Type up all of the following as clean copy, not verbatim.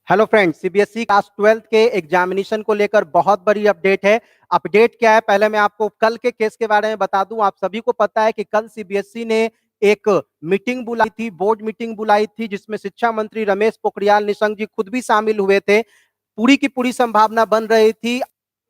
Hello friends, CBSE class 12 के examination को लेकर बहुत बड़ी अपडेट है। अपडेट क्या है, पहले मैं आपको कल के केस के बारे में बता दूं। आप सभी को पता है कि कल सीबीएसई ने एक मीटिंग बुलाई थी, बोर्ड मीटिंग बुलाई थी, जिसमें शिक्षा मंत्री रमेश पोखरियाल निशंक जी खुद भी शामिल हुए थे। पूरी की पूरी संभावना बन रही थी।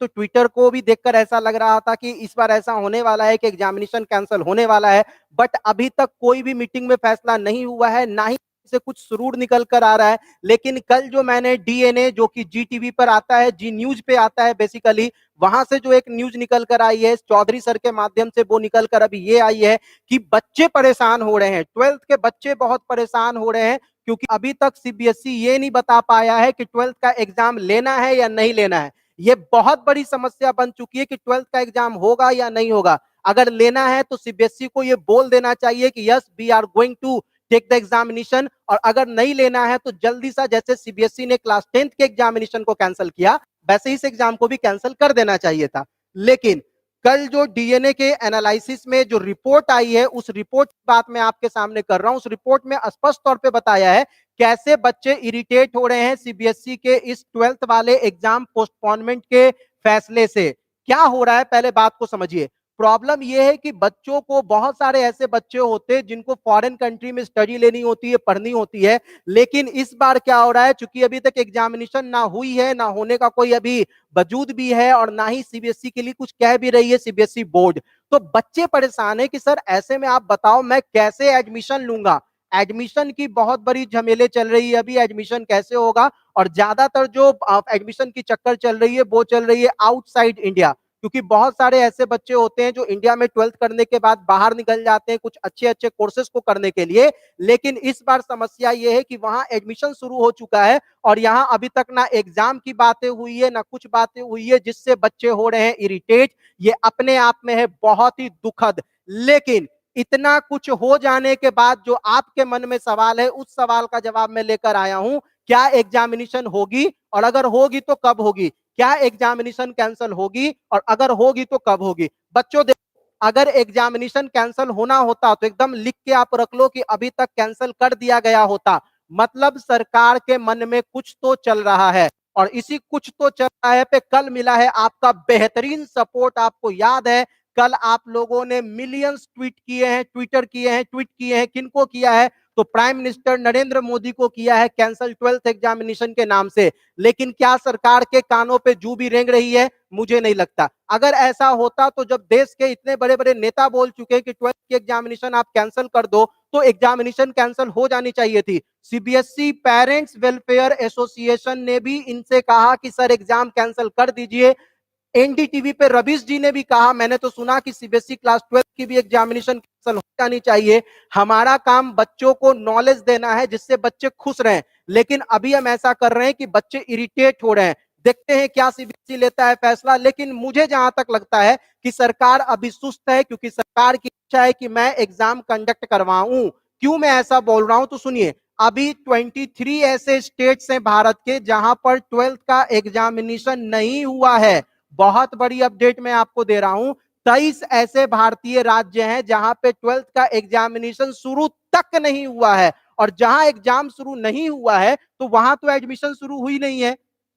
तो ट्विटर को भी देखकर ऐसा लग रहा था कि इस बार ऐसा होने वाला है कि एग्जामिनेशन कैंसिल होने वाला है। बट अभी तक कोई भी मीटिंग में फैसला नहीं हुआ है, ना ही से कुछ सुरूर निकल कर आ रहा है। लेकिन कल जो मैंने डीएनए, जो कि जी टीवी पर आता है, जी न्यूज पे आता है बेसिकली, वहां से जो एक न्यूज निकल कर आई है चौधरी सर के माध्यम से, वो निकल कर अभी ये आई है कि बच्चे परेशान हो रहे हैं। 12th के बच्चे बहुत परेशान हो रहे हैं, क्योंकि अभी तक सीबीएसई ये नहीं बता पाया है कि 12th का एग्जाम लेना है या नहीं लेना है। ये बहुत बड़ी समस्या बन चुकी है कि 12th का एग्जाम होगा या नहीं होगा। अगर लेना है तो सीबीएसई को ये बोल देना चाहिए कि yes, we are going to take the examination. और अगर नहीं लेना है तो जल्दी सा, जैसे सीबीएसई ने क्लास 10th के एग्जामिनेशन को कैंसिल किया, वैसे ही इस एग्जाम को भी कैंसिल कर देना चाहिए था। लेकिन कल जो डीएनए के एनालिसिस में जो रिपोर्ट आई है, उस रिपोर्ट की बात मैं आपके सामने कर रहा हूं। उस रिपोर्ट में स्पष्ट तौर पे बताया है कैसे बच्चे इरिटेट हो रहे हैं सीबीएसई के इस 12th वाले एग्जाम पोस्टपोनमेंट के फैसले से। क्या हो रहा है, पहले बात को समझिए। प्रॉब्लम यह है कि बच्चों को, बहुत सारे ऐसे बच्चे होते हैं जिनको फॉरेन कंट्री में स्टडी लेनी होती है, पढ़नी होती है। लेकिन इस बार क्या हो रहा है, चूंकि अभी तक एग्जामिनेशन ना हुई है, ना होने का कोई अभी वजूद भी है, और ना ही सीबीएसई के लिए कुछ कह भी रही है सीबीएसई बोर्ड, तो बच्चे परेशान है कि सर ऐसे में आप बताओ मैं कैसे एडमिशन लूंगा। एडमिशन की बहुत बड़ी झमेले चल रही है अभी, एडमिशन कैसे होगा। और ज्यादातर जो एडमिशन की चक्कर चल रही है वो चल रही है आउटसाइड इंडिया, क्योंकि बहुत सारे ऐसे बच्चे होते हैं जो इंडिया में 12th करने के बाद बाहर निकल जाते हैं कुछ अच्छे अच्छे कोर्सेज को करने के लिए। लेकिन इस बार समस्या यह है कि वहां एडमिशन शुरू हो चुका है, और यहां अभी तक ना एग्जाम की बातें हुई है, ना कुछ बातें हुई है, जिससे बच्चे हो रहे हैं इरिटेट। ये अपने आप में है बहुत ही दुखद। लेकिन इतना कुछ हो जाने के बाद जो आपके मन में सवाल है, उस सवाल का जवाब मैं लेकर आया हूं। क्या एग्जामिनेशन होगी, और अगर होगी तो कब होगी? क्या एग्जामिनेशन कैंसिल होगी, और अगर होगी तो कब होगी? बच्चों देखो, अगर एग्जामिनेशन कैंसिल होना होता तो एकदम लिख के आप रख लो कि अभी तक कैंसिल कर दिया गया होता। मतलब सरकार के मन में कुछ तो चल रहा है, और इसी कुछ तो चल रहा है पे कल मिला है आपका बेहतरीन सपोर्ट। आपको याद है कल आप लोगों ने मिलियंस ट्वीट किए हैं, ट्विटर किए हैं, ट्वीट किए हैं। किनको किया है? तो प्राइम मिनिस्टर नरेंद्र मोदी को किया है, कैंसल 12th एग्जामिनेशन के नाम से। लेकिन क्या सरकार के कानों पे जू भी रेंग रही है? मुझे नहीं लगता। अगर ऐसा होता तो जब देश के इतने बड़े बड़े नेता बोल चुके हैं कि 12th की एग्जामिनेशन आप कैंसिल कर दो, तो एग्जामिनेशन कैंसिल हो जानी चाहिए थी। सीबीएसई पेरेंट्स वेलफेयर एसोसिएशन ने भी इनसे कहा कि सर एग्जाम कैंसिल कर दीजिए। एनडीटीवी पे रवीश जी ने भी कहा, मैंने तो सुना कि सीबीएसई क्लास 12 की भी एग्जामिनेशन कैंसिल हो जानी चाहिए। हमारा काम बच्चों को नॉलेज देना है जिससे बच्चे खुश रहें। लेकिन अभी हम ऐसा कर रहे हैं कि बच्चे इरिटेट हो रहे हैं। देखते हैं क्या सीबीएसई लेता है फैसला। लेकिन मुझे जहां तक लगता है कि सरकार अभी सुस्त है, क्योंकि सरकार की इच्छा है कि मैं एग्जाम कंडक्ट करवाऊं। क्यों मैं ऐसा बोल रहा हूं, तो सुनिए। अभी 23 ऐसे स्टेट्स हैं भारत के जहां पर 12th का एग्जामिनेशन नहीं हुआ है। बहुत बड़ी अपडेट मैं आपको दे रहा हूं। 23 ऐसे भारतीय राज्य हैं जहां पे 12th का एग्जामिनेशन शुरू तक नहीं हुआ है। और जहां एग्जाम शुरू नहीं हुआ है तो वहां तो एडमिशन शुरू हुई नहीं है।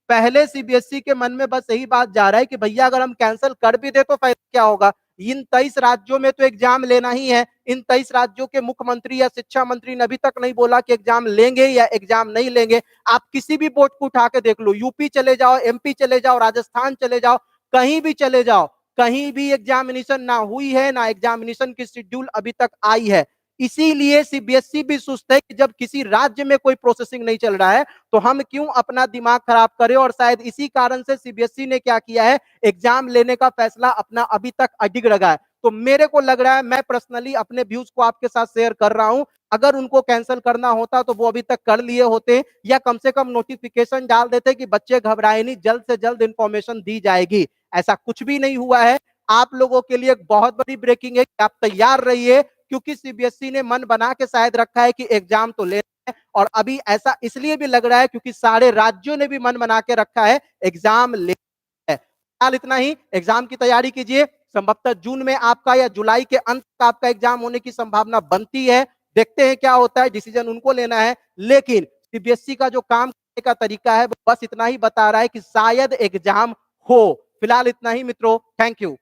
पहले सीबीएसई के मन में बस यही बात जा रहा है कि भैया अगर हम कैंसिल कर भी दे तो फायदा क्या होगा? इन 23 राज्यों में तो एग्जाम लेना ही है। इन 23 राज्यों के मुख्यमंत्री या शिक्षा मंत्री ने अभी तक नहीं बोला कि एग्जाम लेंगे या एग्जाम नहीं लेंगे। आप किसी भी बोर्ड को उठा के देख लो, यूपी चले जाओ, एमपी चले जाओ, राजस्थान चले जाओ, कहीं भी चले जाओ, कहीं भी एग्जामिनेशन ना हुई है, ना एग्जामिनेशन की शेड्यूल अभी तक आई है। इसीलिए सीबीएसई भी सोचता है कि जब किसी राज्य में कोई प्रोसेसिंग नहीं चल रहा है तो हम क्यों अपना दिमाग खराब करें। और शायद इसी कारण से सीबीएसई ने क्या किया है, एग्जाम लेने का फैसला अपना अभी तक अडिग रखा है। तो मेरे को लग रहा है, मैं पर्सनली अपने व्यूज को आपके साथ शेयर कर रहा हूं, अगर उनको कैंसिल करना होता तो वो अभी तक कर लिए होते, या कम से कम नोटिफिकेशन डाल देते कि बच्चे घबराए नहीं, जल्द से जल्द इंफॉर्मेशन दी जाएगी। ऐसा कुछ भी नहीं हुआ है। आप लोगों के लिए एक बहुत बड़ी ब्रेकिंग है कि आप तैयार रहिए, क्योंकि सीबीएसई ने मन बना के शायद रखा है कि एग्जाम तो ले। और अभी ऐसा इसलिए भी लग रहा है क्योंकि सारे राज्यों ने भी मन बना के रखा है एग्जाम ले है। फिलहाल इतना ही, एग्जाम की तैयारी कीजिए। संभवतः जून में आपका या जुलाई के अंत तक आपका एग्जाम होने की संभावना बनती है। देखते हैं क्या होता है, डिसीजन उनको लेना है। लेकिन सीबीएसई का जो काम का तरीका है, बस इतना ही बता रहा है कि शायद एग्जाम हो। फिलहाल इतना ही मित्रों, थैंक यू।